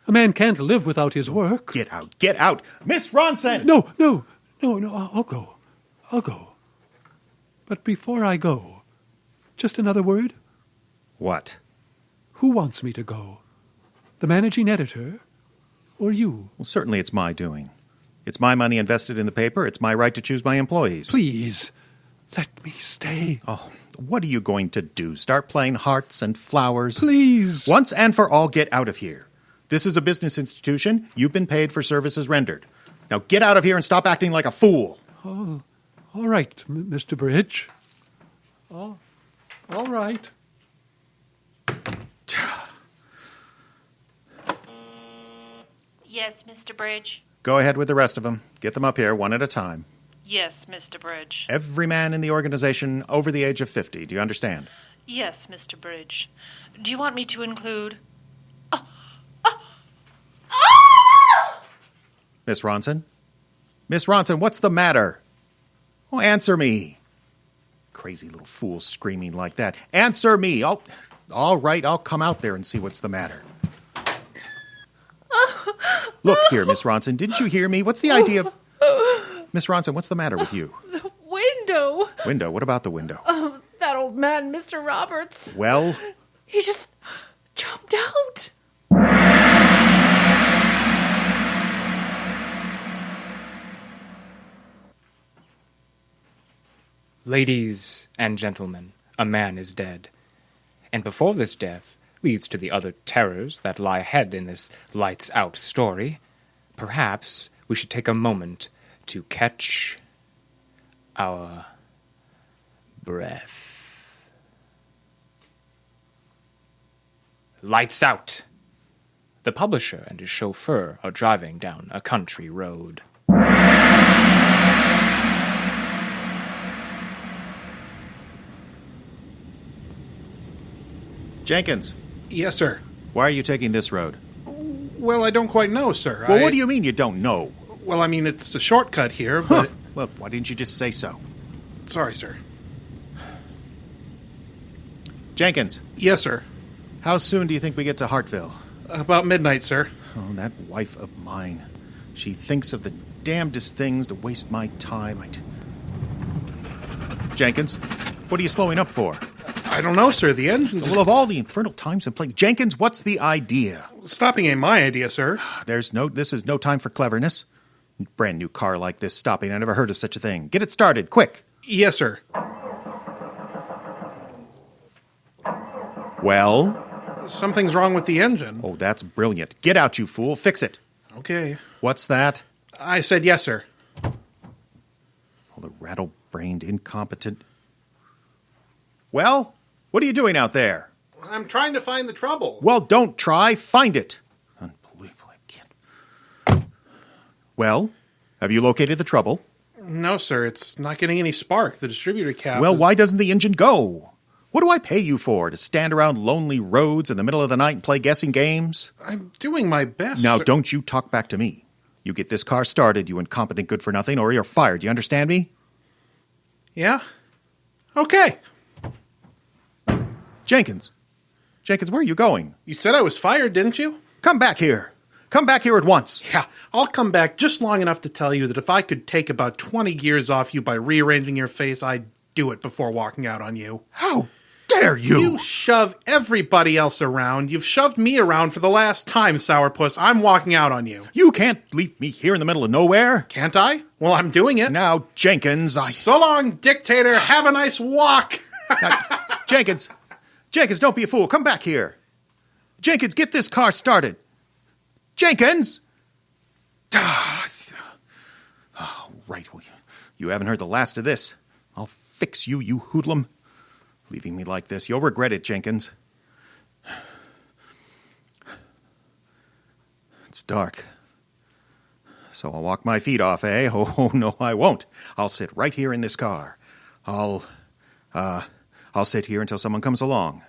A man can't live without his work. Get out. Get out. Miss Ronson! No. I'll go. But before I go, just another word. What? Who wants me to go? The managing editor? Or you? Well, certainly it's my doing. It's my money invested in the paper. It's my right to choose my employees. Please, let me stay. Oh, what are you going to do? Start playing hearts and flowers? Please. Once and for all, get out of here. This is a business institution. You've been paid for services rendered. Now get out of here and stop acting like a fool. Oh, all right, Mr. Bridge. Oh, all right. Yes, Mr. Bridge. Go ahead with the rest of them. Get them up here one at a time. Yes, Mr. Bridge. Every man in the organization over the age of 50. Do you understand? Yes, Mr. Bridge. Do you want me to include... Miss Ronson? Miss Ronson, what's the matter? Oh, answer me. Crazy little fool screaming like that. Answer me. All right, I'll come out there and see what's the matter. Look here, Miss Ronson. Didn't you hear me? What's the idea? Miss Ronson, what's the matter with you? The window. Window? What about the window? Oh, that old man, Mr. Roberts. Well? He just jumped out. Ladies and gentlemen, a man is dead. And before this death leads to the other terrors that lie ahead in this lights-out story, perhaps we should take a moment to catch our breath. Lights out! The publisher and his chauffeur are driving down a country road. Jenkins, Yes, sir. why are you taking this road? Well, I don't quite know, sir. Well, what do you mean you don't know? Well, I mean, it's a shortcut here, but... Well, why didn't you just say so? Sorry, sir. Jenkins, Yes, sir. how soon do you think we get to Hartville? About midnight, sir. Oh, that wife of mine. She thinks of the damnedest things to waste my time. Jenkins, what are you slowing up for? I don't know, sir. The engine... Well, of all the infernal times and places... Jenkins, what's the idea? Stopping ain't my idea, sir. This is no time for cleverness. Brand new car like this stopping. I never heard of such a thing. Get it started, quick. Yes, sir. Well? Something's wrong with the engine. Oh, that's brilliant. Get out, you fool. Fix it. Okay. What's that? I said yes, sir. Oh, the rattle-brained, incompetent... Well, what are you doing out there? I'm trying to find the trouble. Well, don't try. Find it. Unbelievable. I can't... Well, have you located the trouble? No, sir. It's not getting any spark. The distributor cap Well, why doesn't the engine go? What do I pay you for? To stand around lonely roads in the middle of the night and play guessing games? I'm doing my best, Now, sir. don't you talk back to me. You get this car started, you incompetent good-for-nothing, or you're fired. You understand me? Yeah? Okay. Jenkins, where are you going? You said I was fired, didn't you? Come back here. Come back here at once. Yeah, I'll come back just long enough to tell you that if I could take about 20 years off you by rearranging your face, I'd do it before walking out on you. How dare you? You shove everybody else around. You've shoved me around for the last time, Sourpuss. I'm walking out on you. You can't leave me here in the middle of nowhere. Can't I? Well, I'm doing it. Now, Jenkins, So long, dictator. Have a nice walk. Now, Jenkins, don't be a fool. Come back here. Jenkins, get this car started. Jenkins! Oh, right. Well, you haven't heard the last of this. I'll fix you, you hoodlum. Leaving me like this. You'll regret it, Jenkins. It's dark. So I'll walk my feet off, eh? Oh, no, I won't. I'll sit right here in this car. I'll sit here until someone comes along.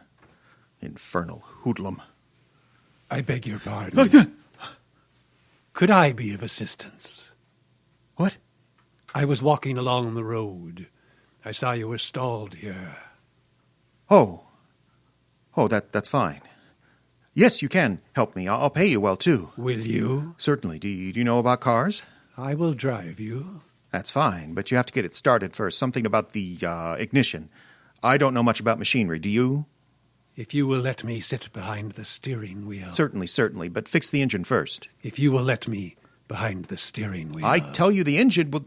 Infernal hoodlum. I beg your pardon. Could I be of assistance? What? I was walking along the road. I saw you were stalled here. Oh, that's fine. Yes, you can help me. I'll pay you well, too. Will you? Certainly. Do you know about cars? I will drive you. That's fine, but you have to get it started first. Something about the ignition. I don't know much about machinery. Do you? If you will let me sit behind the steering wheel. Certainly, but fix the engine first. If you will let me behind the steering wheel. I tell you the engine will...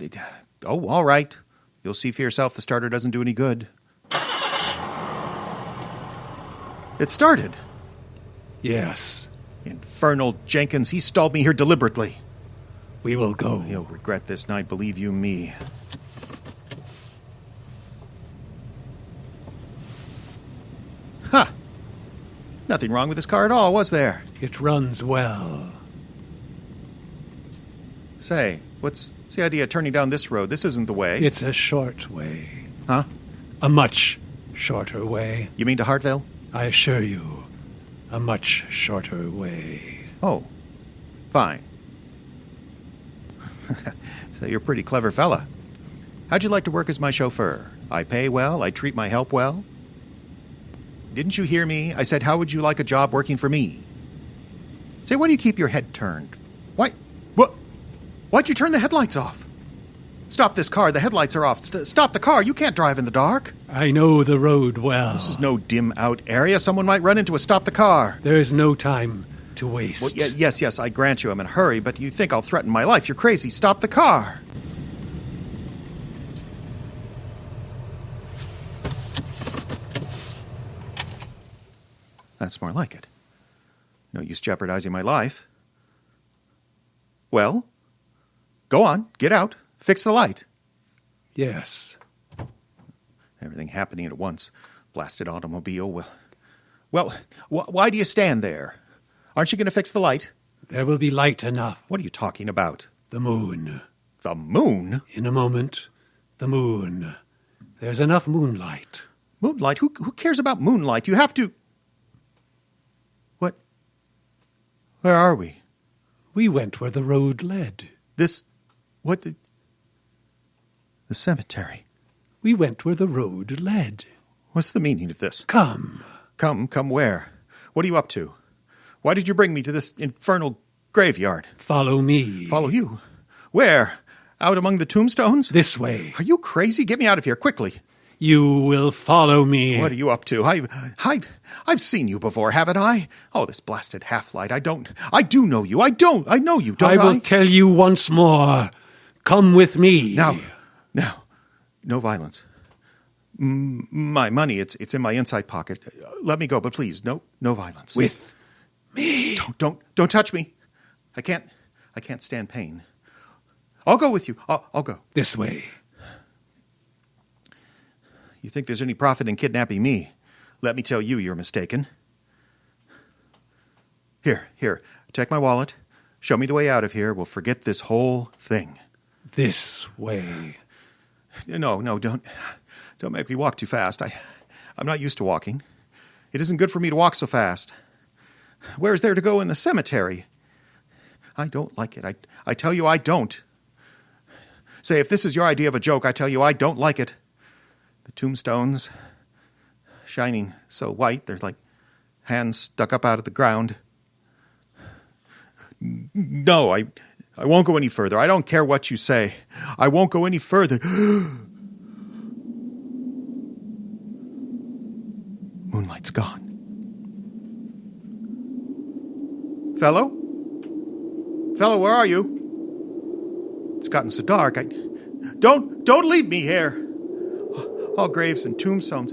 Oh, all right. You'll see for yourself the starter doesn't do any good. It started. Yes. Infernal Jenkins, he stalled me here deliberately. We will go. You'll regret this night, believe you me. Ha! Nothing wrong with this car at all, was there? It runs well. Say, what's the idea of turning down this road? This isn't the way. It's a short way. Huh? A much shorter way. You mean to Hartville? I assure you, a much shorter way. Oh, fine. So you're a pretty clever fella. How'd you like to work as my chauffeur? I pay well, I treat my help well. Didn't you hear me? I said, how would you like a job working for me? Say, why do you keep your head turned? Why'd you turn the headlights off? Stop this car, the headlights are off. Stop the car, you can't drive in the dark. I know the road well. This is no dim-out area. Someone might run into us. Stop the car. There is no time to waste. Well, yes, I grant you I'm in a hurry, but you think I'll threaten my life. You're crazy. Stop the car. That's more like it. No use jeopardizing my life. Well, go on. Get out. Fix the light. Yes. Everything happening at once. Blasted automobile. Well, why do you stand there? Aren't you going to fix the light? There will be light enough. What are you talking about? The moon. The moon? In a moment, the moon. There's enough moonlight. Moonlight? Who cares about moonlight? You have to... Where are we? We went where the road led. What the cemetery. We went where the road led. What's the meaning of this? Come. Come where? What are you up to? Why did you bring me to this infernal graveyard? Follow me. Follow you? Where? Out among the tombstones? This way. Are you crazy? Get me out of here, quickly. You will follow me. What are you up to? I've seen you before, haven't I? Oh, this blasted half-light. I do know you. I know you, don't I? I will tell you once more. Come with me. Now, no violence. My money, it's in my inside pocket. Let me go, but please, no violence. With me. Don't touch me. I can't stand pain. I'll go with you. I'll go. This way. You think there's any profit in kidnapping me? Let me tell you, you're mistaken. Here, take my wallet. Show me the way out of here. We'll forget this whole thing. This way. No, don't make me walk too fast. I'm not used to walking. It isn't good for me to walk so fast. Where's there to go in the cemetery? I don't like it. I tell you I don't. Say, if this is your idea of a joke, I tell you I don't like it. The tombstones, shining so white, they're like hands stuck up out of the ground. No, I won't go any further. I don't care what you say. I won't go any further. Moonlight's gone. Fellow, where are you? It's gotten so dark. Don't leave me here. All graves and tombstones.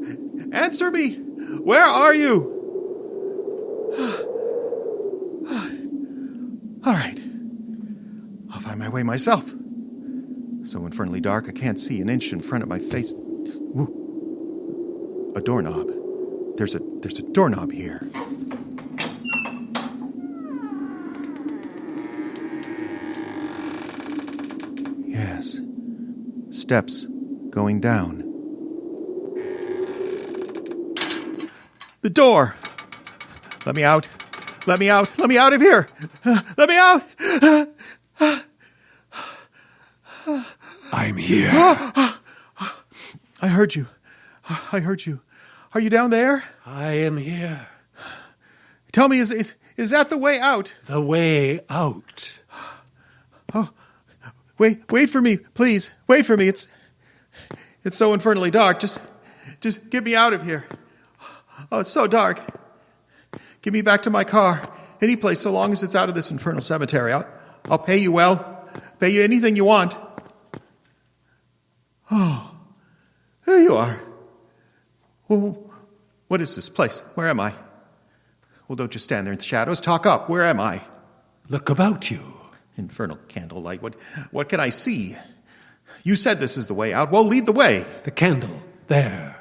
Answer me. Where are you? All right. I'll find my way myself. So infernally dark, I can't see an inch in front of my face. Ooh. A doorknob. There's a doorknob here. Yes. Steps going down. The door! Let me out. Let me out. Let me out of here. Let me out. I'm here. I heard you. Are you down there? I am here. Tell me, is that the way out? The way out. Oh, wait for me, please. Wait for me. It's so infernally dark. Just get me out of here. Oh, it's so dark. Get me back to my car. Any place, so long as it's out of this infernal cemetery. I'll pay you well. Pay you anything you want. Oh, there you are. Well, what is this place? Where am I? Well, don't just stand there in the shadows. Talk up. Where am I? Look about you. Infernal candlelight. What can I see? You said this is the way out. Well, lead the way. The candle. There.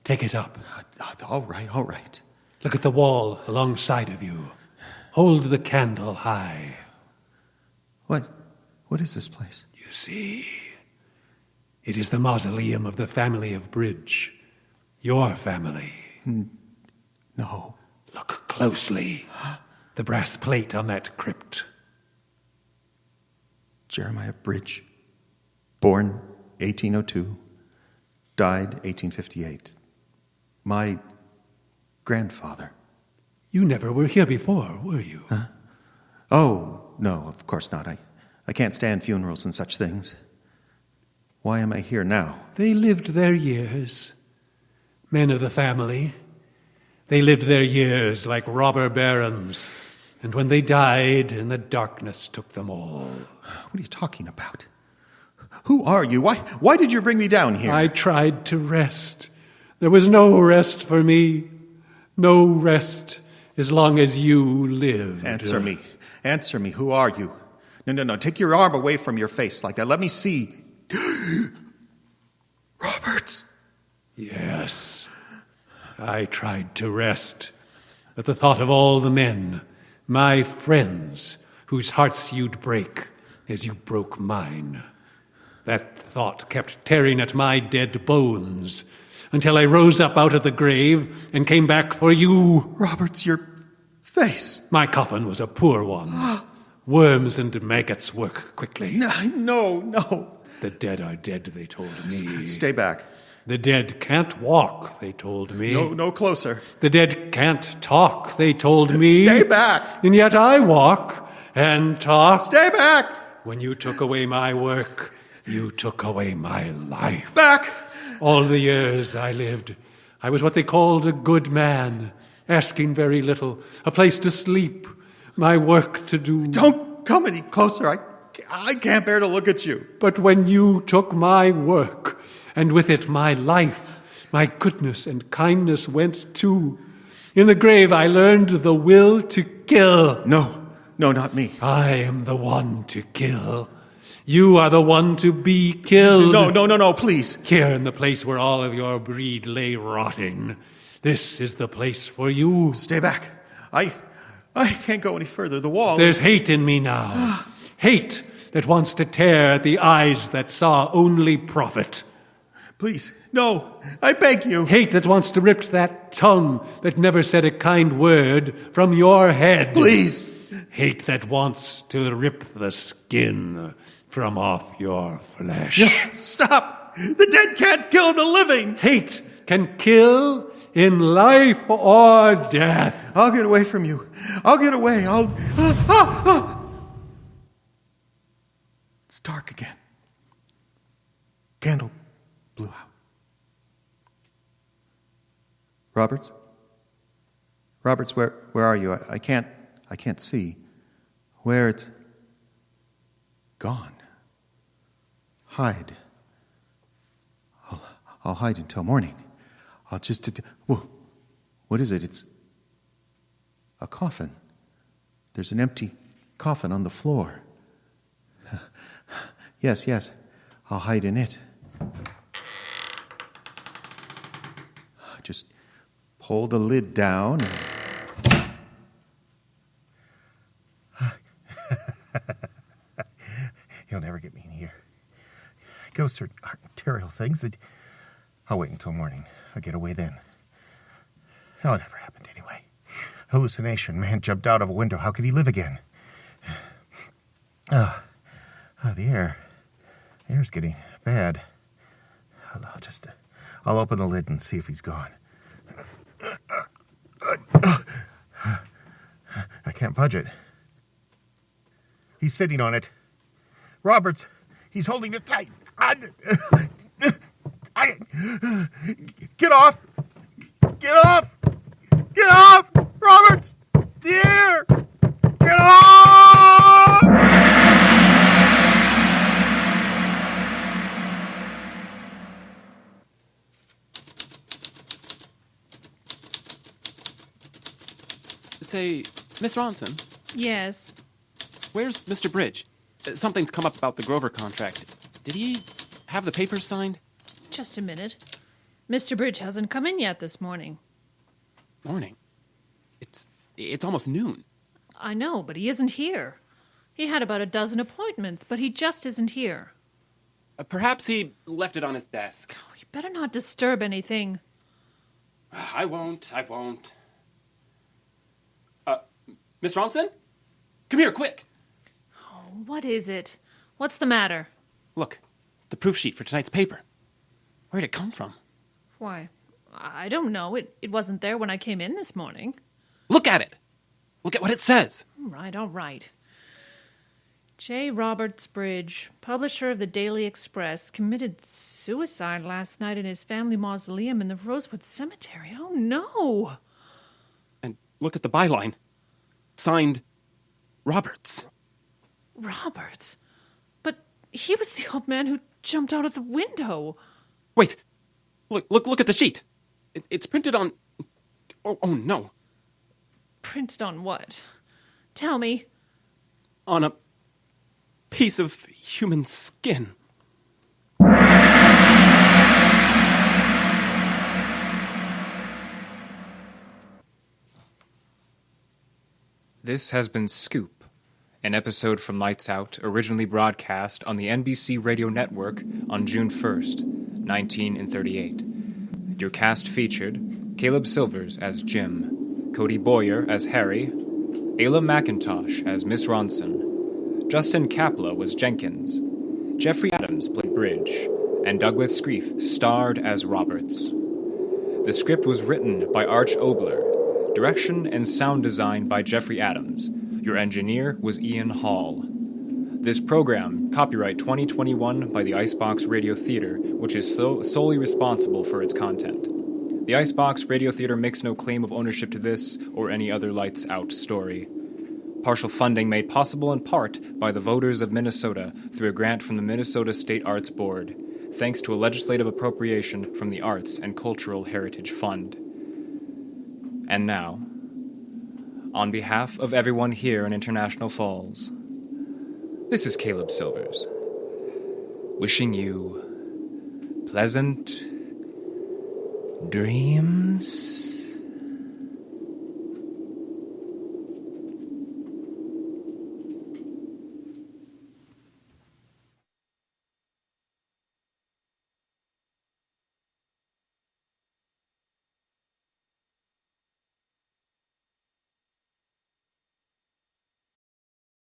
Take it up. All right. Look at the wall alongside of you. Hold the candle high. What is this place? You see, it is the mausoleum of the family of Bridge. Your family. No. Look closely. The brass plate on that crypt. Jeremiah Bridge. Born 1802. Died 1858. My grandfather. You never were here before, were you? Huh? Oh, no, of course not. I can't stand funerals and such things. Why am I here now? They lived their years. Men of the family. They lived their years like robber barons. And when they died, in the darkness took them all. What are you talking about? Who are you? Why did you bring me down here? I tried to rest. There was no rest for me. No rest as long as you lived. Answer me. Who are you? No. Take your arm away from your face like that. Let me see. Roberts. Yes. I tried to rest. But the thought of all the men, my friends, whose hearts you'd break as you broke mine. That thought kept tearing at my dead bones until I rose up out of the grave and came back for you. Roberts, you're face. My coffin was a poor one. Worms and maggots work quickly. No. The dead are dead, they told me. Stay back. The dead can't walk, they told me. No closer. The dead can't talk, they told me. Stay back. And yet I walk and talk. Stay back. When you took away my work, you took away my life. Back. All the years I lived, I was what they called a good man, asking very little, a place to sleep, my work to do. Don't come any closer. I can't bear to look at you. But when you took my work, and with it my life, my goodness and kindness went too. In the grave I learned the will to kill. No, not me. I am the one to kill. You are the one to be killed. No, please. Here in the place where all of your breed lay rotting. This is the place for you. Stay back. I can't go any further. The wall... There's hate in me now. Hate that wants to tear at the eyes that saw only profit. Please, no, I beg you. Hate that wants to rip that tongue that never said a kind word from your head. Please. Hate that wants to rip the skin from off your flesh. No, stop. The dead can't kill the living. Hate can kill in life or death. I'll get away from you. I'll get away. It's dark again. Candle blew out. Roberts, where are you? I can't see. Where it's gone. Hide. I'll hide until morning. I'll just... Whoa. What is it? It's a coffin. There's an empty coffin on the floor. Yes. I'll hide in it. Just pull the lid down and... You'll never get me in here. Ghosts are material things that... I'll wait until morning. I'll get away then. Oh, it never happened anyway. Hallucination. Man jumped out of a window. How could he live again? The air's getting bad. I'll open the lid and see if he's gone. I can't budge it. He's sitting on it. Roberts, he's holding it tight. Get off! Get off! Get off! Roberts! The air! Get off! Say, Miss Ronson. Yes? Where's Mr. Bridge? Something's come up about the Grover contract. Did he have the papers signed? Just a minute. Mr. Bridge hasn't come in yet this morning. Morning? It's almost noon. I know, but he isn't here. He had about a dozen appointments, but he just isn't here. Perhaps he left it on his desk. Oh, you better not disturb anything. I won't. Miss Ronson? Come here, quick. Oh, what is it? What's the matter? Look, the proof sheet for tonight's paper. Where'd it come from? Why, I don't know. It wasn't there when I came in this morning. Look at it. Look at what it says. All right. J. Roberts Bridge, publisher of the Daily Express, committed suicide last night in his family mausoleum in the Rosewood Cemetery. Oh, no. And look at the byline. Signed, Roberts. Roberts? But he was the old man who jumped out of the window. Wait. Look at the sheet. It's printed on... Oh, no. Printed on what? Tell me. On a piece of human skin. This has been Scoop, an episode from Lights Out, originally broadcast on the NBC Radio Network on June 1st, 1938. Your cast featured Caleb Silvers as Jim, Cody Boyer as Harry, Ayla McIntosh as Miss Ronson, Justin Kapla was Jenkins, Jeffrey Adams played Bridge, and Douglas Screef starred as Roberts. The script was written by Arch Obler, direction and sound design by Jeffrey Adams. Your engineer was Ian Hall. This program, copyright 2021 by the Icebox Radio Theater, which is solely responsible for its content. The Icebox Radio Theater makes no claim of ownership to this or any other Lights Out story. Partial funding made possible in part by the voters of Minnesota through a grant from the Minnesota State Arts Board, thanks to a legislative appropriation from the Arts and Cultural Heritage Fund. And now, on behalf of everyone here in International Falls, this is Caleb Silvers, wishing you pleasant dreams.